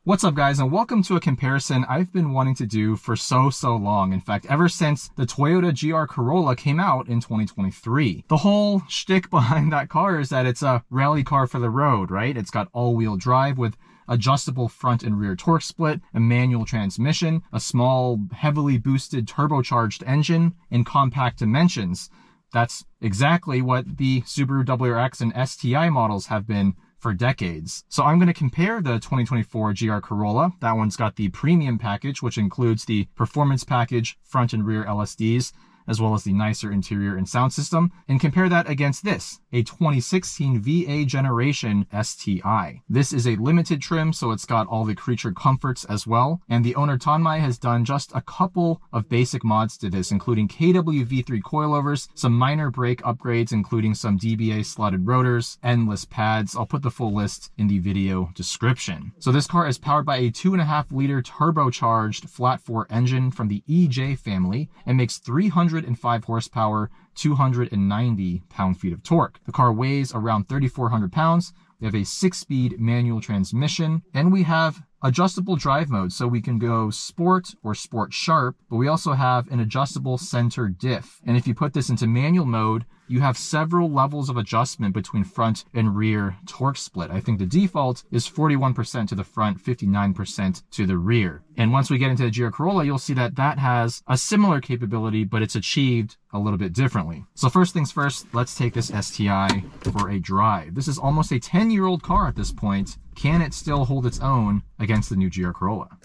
What's up guys, and welcome to a comparison I've been wanting to do for so long. In fact, ever since the Toyota GR Corolla came out in 2023. The whole shtick behind that car is that it's a rally car for the road, right? It's got all-wheel drive with adjustable front and rear torque split, a manual transmission, a small, heavily boosted turbocharged engine, and compact dimensions. That's exactly what the Subaru WRX and STI models have been for decades. So I'm going to compare the 2024 GR Corolla. That one's got the premium package, which includes the performance package, front and rear LSDs, as well as the nicer interior and sound system, and compare that against this, a 2016 VA generation STI. This is a limited trim, so it's got all the creature comforts as well, and the owner Tanmai has done just a couple of basic mods to this, including KWV3 coilovers, some minor brake upgrades, including some DBA slotted rotors, endless pads. I'll put the full list in the video description. So this car is powered by a 2.5-liter turbocharged flat-4 engine from the EJ family and makes 305 horsepower, 290 pound-feet of torque. The car weighs around 3,400 pounds. We have a 6-speed manual transmission, and we have adjustable drive mode, so we can go sport or sport sharp, but we also have an adjustable center diff. And if you put this into manual mode, you have several levels of adjustment between front and rear torque split. I think the default is 41% to the front, 59% to the rear. And once we get into the GR Corolla, you'll see that that has a similar capability, but it's achieved a little bit differently. So first things first, let's take this STI for a drive. This is almost a 10-year-old car at this point. Can it still hold its own against the new GR Corolla?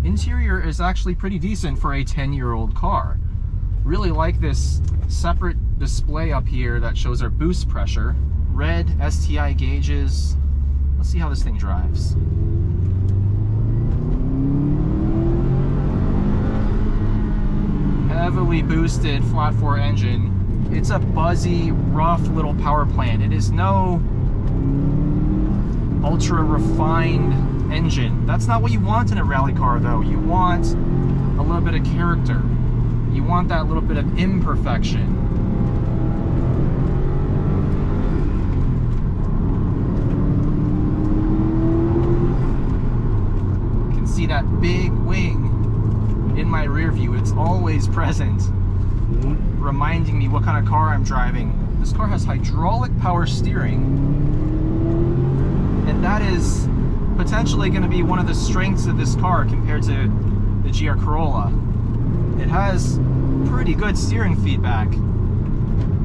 Interior is actually pretty decent for a 10-year-old car. Really like this separate display up here that shows our boost pressure. Red STI gauges. Let's see how this thing drives. Heavily boosted flat-4 engine. It's a buzzy, rough little power plant. It is no ultra refined engine. That's not what you want in a rally car though. You want a little bit of character. You want that little bit of imperfection. You can see that big wing in my rear view. It's always present, reminding me what kind of car I'm driving. This car has hydraulic power steering, and that is potentially going to be one of the strengths of this car compared to the GR Corolla. It has pretty good steering feedback.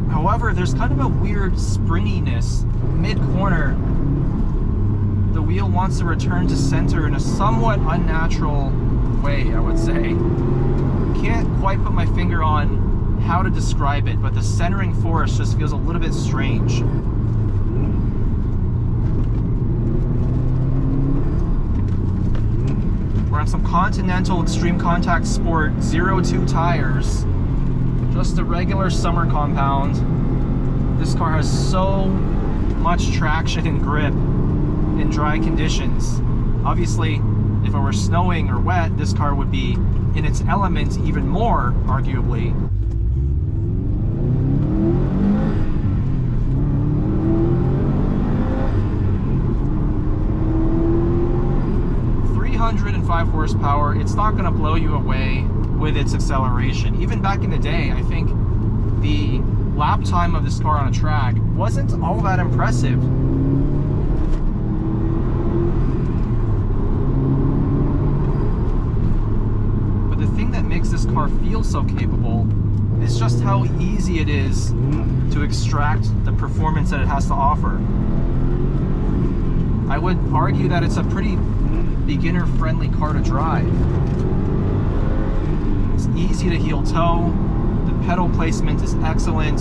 However, there's kind of a weird springiness mid-corner. The wheel wants to return to center in a somewhat unnatural way, I would say. Can't quite put my finger on how to describe it, but the centering force just feels a little bit strange. We're on some Continental Extreme Contact Sport 02 tires, just a regular summer compound. This car has so much traction and grip in dry conditions. Obviously, if it were snowing or wet, this car would be in its element even more, arguably. Horsepower, it's not going to blow you away with its acceleration. Even back in the day, I think the lap time of this car on a track wasn't all that impressive. But the thing that makes this car feel so capable is just how easy it is to extract the performance that it has to offer. I would argue that it's a pretty beginner-friendly car to drive. It's easy to heel toe. The pedal placement is excellent.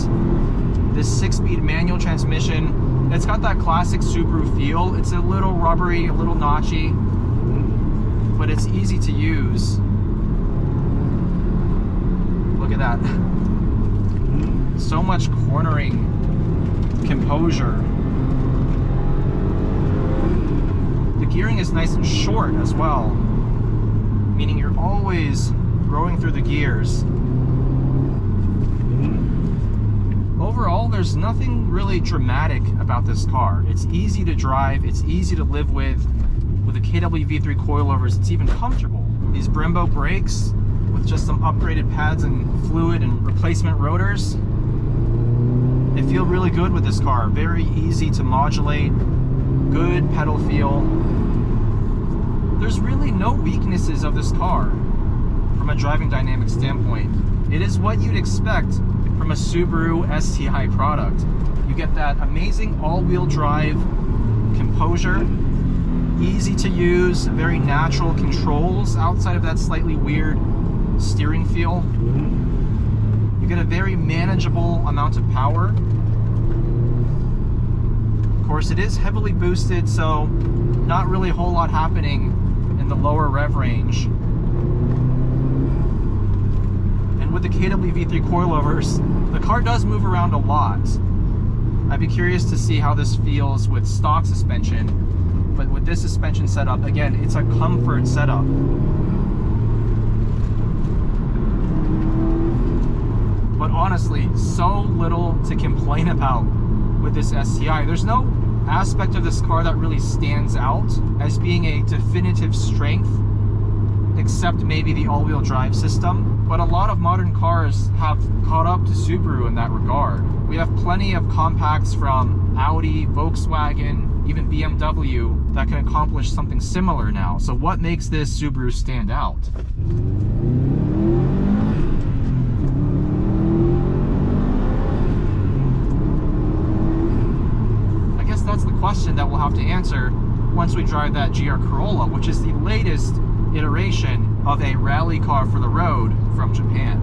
This 6-speed manual transmission, it's got that classic Subaru feel. It's a little rubbery, a little notchy, but it's easy to use. Look at that. So much cornering, composure. Gearing is nice and short as well, meaning you're always rowing through the gears. overall, there's nothing really dramatic about this car. It's easy to drive, it's easy to live with. With the KW V3 coilovers, it's even comfortable. These Brembo brakes with just some upgraded pads and fluid and replacement rotors, they feel really good with this car. Very easy to modulate, good pedal feel. There's really no weaknesses of this car from a driving dynamic standpoint. It is what you'd expect from a Subaru STI product. You get that amazing all-wheel drive composure, easy to use, very natural controls outside of that slightly weird steering feel. You get a very manageable amount of power. Of course, it is heavily boosted, so not really a whole lot happening in the lower rev range. And with the KW V3 coilovers, the car does move around a lot. I'd be curious to see how this feels with stock suspension, but with this suspension setup, again, it's a comfort setup. But honestly, so little to complain about with this STI. There's no aspect of this car that really stands out as being a definitive strength, except maybe the all-wheel drive system. But a lot of modern cars have caught up to Subaru in that regard. We have plenty of compacts from Audi, Volkswagen, even BMW that can accomplish something similar now. So what makes this Subaru stand out? I guess that's the question that we'll have to answer once we drive that GR Corolla, which is the latest iteration of a rally car for the road from Japan.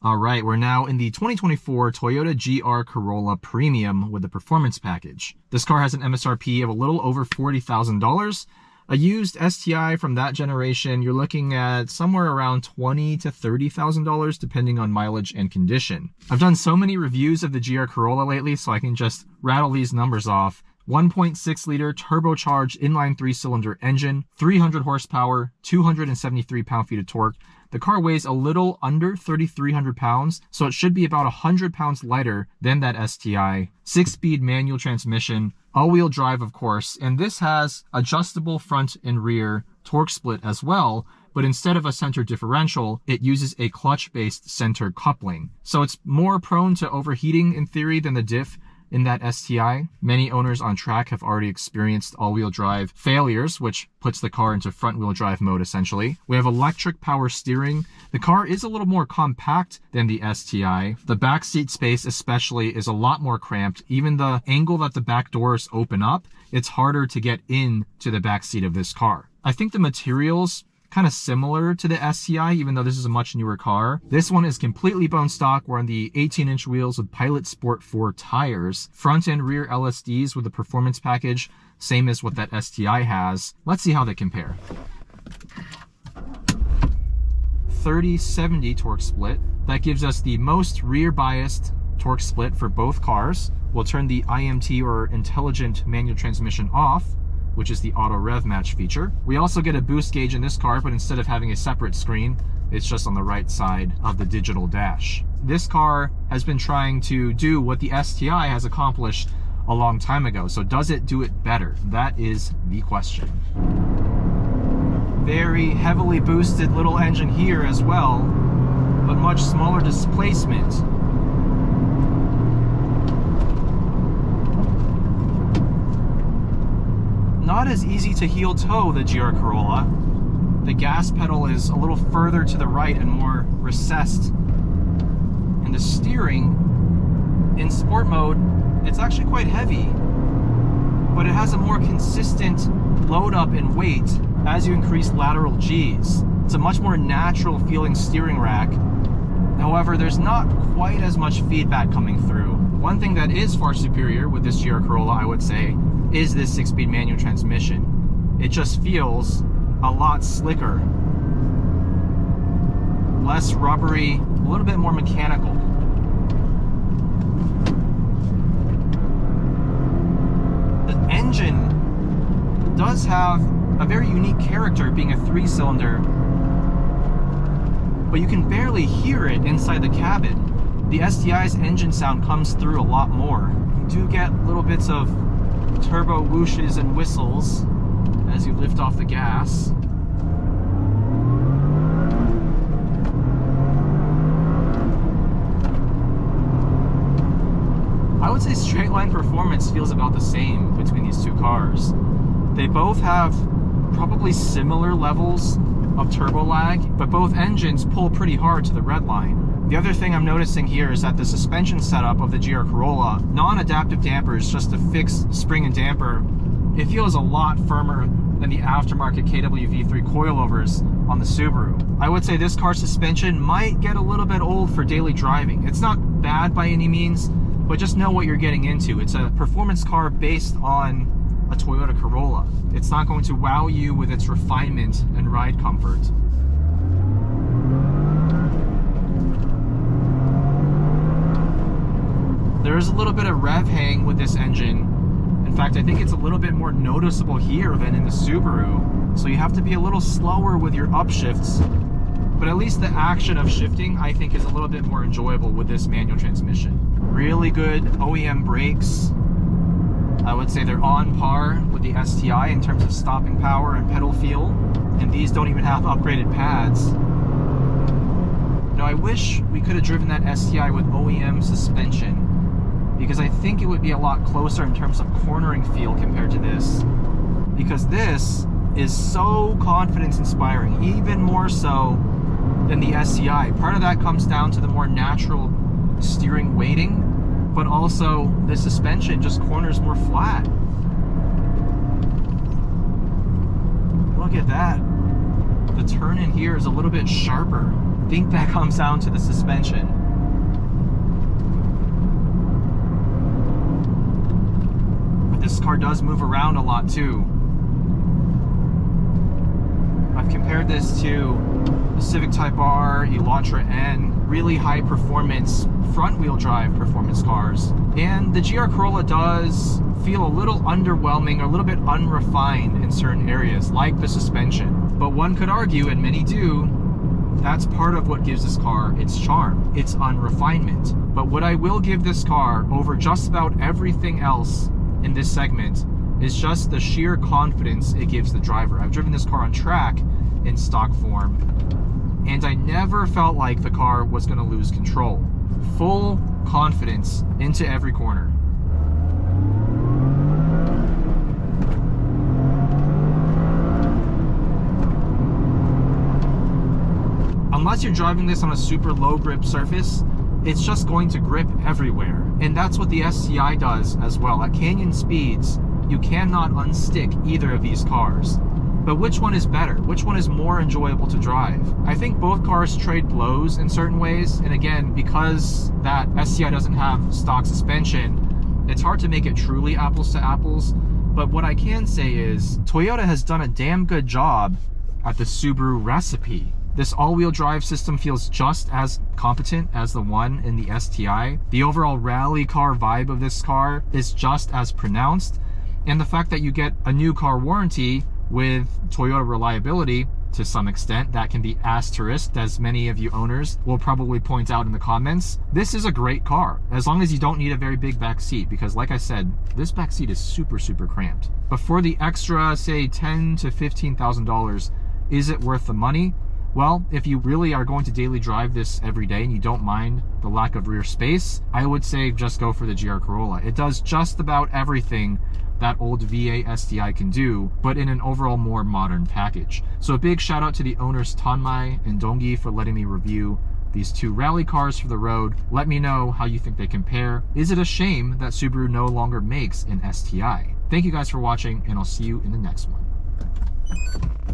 All right, we're now in the 2024 Toyota GR Corolla Premium with the Performance Package. This car has an MSRP of a little over $40,000. A used STI from that generation, you're looking at somewhere around $20,000 to $30,000 depending on mileage and condition. I've done so many reviews of the GR Corolla lately, so I can just rattle these numbers off. 1.6 liter turbocharged inline 3-cylinder engine, 300 horsepower, 273 pound-feet of torque. The car weighs a little under 3,300 pounds, so it should be about 100 pounds lighter than that STI. 6-speed manual transmission, all-wheel drive of course, and this has adjustable front and rear torque split as well, but instead of a center differential, it uses a clutch-based center coupling. So it's more prone to overheating in theory than the diff in that STI. Many owners on track have already experienced all-wheel drive failures, which puts the car into front-wheel drive mode essentially. We have electric power steering. The car is a little more compact than the STI. The back seat space especially is a lot more cramped. Even the angle that the back doors open up, it's harder to get into the back seat of this car. I think the materials kind of similar to the STI, even though this is a much newer car. This one is completely bone stock. We're on the 18-inch wheels with Pilot Sport 4 tires. Front and rear LSDs with the Performance Package, same as what that STI has. Let's see how they compare. 30-70 torque split. That gives us the most rear-biased torque split for both cars. We'll turn the IMT or Intelligent Manual Transmission off, which is the auto rev match feature. We also get a boost gauge in this car, but instead of having a separate screen, it's just on the right side of the digital dash. This car has been trying to do what the STI has accomplished a long time ago. So does it do it better? That is the question. Very heavily boosted little engine here as well, but much smaller displacement. Not as easy to heel toe the GR Corolla. The gas pedal is a little further to the right and more recessed. And the steering in sport mode, it's actually quite heavy, but it has a more consistent load up in weight as you increase lateral G's. It's a much more natural feeling steering rack. However, there's not quite as much feedback coming through. One thing that is far superior with this GR Corolla, I would say, is this 6-speed manual transmission. It just feels a lot slicker, less rubbery, a little bit more mechanical. The engine does have a very unique character, being a 3-cylinder, but you can barely hear it inside the cabin. the STI's engine sound comes through a lot more. You do get little bits of turbo whooshes and whistles as you lift off the gas. I would say straight line performance feels about the same between these two cars. They both have probably similar levels of turbo lag, but both engines pull pretty hard to the red line. The other thing I'm noticing here is that the suspension setup of the GR Corolla, non-adaptive dampers just to fix spring and damper, it feels a lot firmer than the aftermarket KW-V3 coilovers on the Subaru. I would say this car's suspension might get a little bit old for daily driving. It's not bad by any means, but just know what you're getting into. It's a performance car based on a Toyota Corolla. It's not going to wow you with its refinement and ride comfort. There is a little bit of rev hang with this engine. In fact, I think it's a little bit more noticeable here than in the Subaru. So you have to be a little slower with your upshifts, but at least the action of shifting, I think, is a little bit more enjoyable with this manual transmission. Really good OEM brakes. I would say they're on par with the STI in terms of stopping power and pedal feel, and these don't even have upgraded pads. Now, I wish we could have driven that STI with OEM suspension, because I think it would be a lot closer in terms of cornering feel compared to this, because this is so confidence inspiring, even more so than the STI. Part of that comes down to the more natural steering weighting, but also the suspension just corners more flat. Look at that. The turn in here is a little bit sharper. I think that comes down to the suspension. But this car does move around a lot too. I've compared this to the Civic Type R, Elantra N, really high performance front wheel drive performance cars. And the GR Corolla does feel a little underwhelming or a little bit unrefined in certain areas, like the suspension. But one could argue, and many do, that's part of what gives this car its charm, its unrefinement. But what I will give this car over just about everything else in this segment is just the sheer confidence it gives the driver. I've driven this car on track in stock form, and I never felt like the car was going to lose control. Full confidence into every corner. Unless you're driving this on a super low grip surface, it's just going to grip everywhere. And that's what the STI does as well. At canyon speeds, you cannot unstick either of these cars. But which one is better? Which one is more enjoyable to drive? I think both cars trade blows in certain ways. And again, because that STI doesn't have stock suspension, it's hard to make it truly apples to apples. But what I can say is Toyota has done a damn good job at the Subaru recipe. This all-wheel drive system feels just as competent as the one in the STI. The overall rally car vibe of this car is just as pronounced. And the fact that you get a new car warranty with Toyota reliability, to some extent, that can be asterisked, as many of you owners will probably point out in the comments. This is a great car, as long as you don't need a very big back seat, because like I said, this back seat is super, super cramped. But for the extra, say, $10,000 to $15,000, is it worth the money? Well, if you really are going to daily drive this every day and you don't mind the lack of rear space, I would say just go for the GR Corolla. It does just about everything that old VA STI can do, but in an overall more modern package. So a big shout out to the owners Tanmai and Dongi for letting me review these two rally cars for the road. Let me know how you think they compare. Is it a shame that Subaru no longer makes an STI? Thank you guys for watching, and I'll see you in the next one.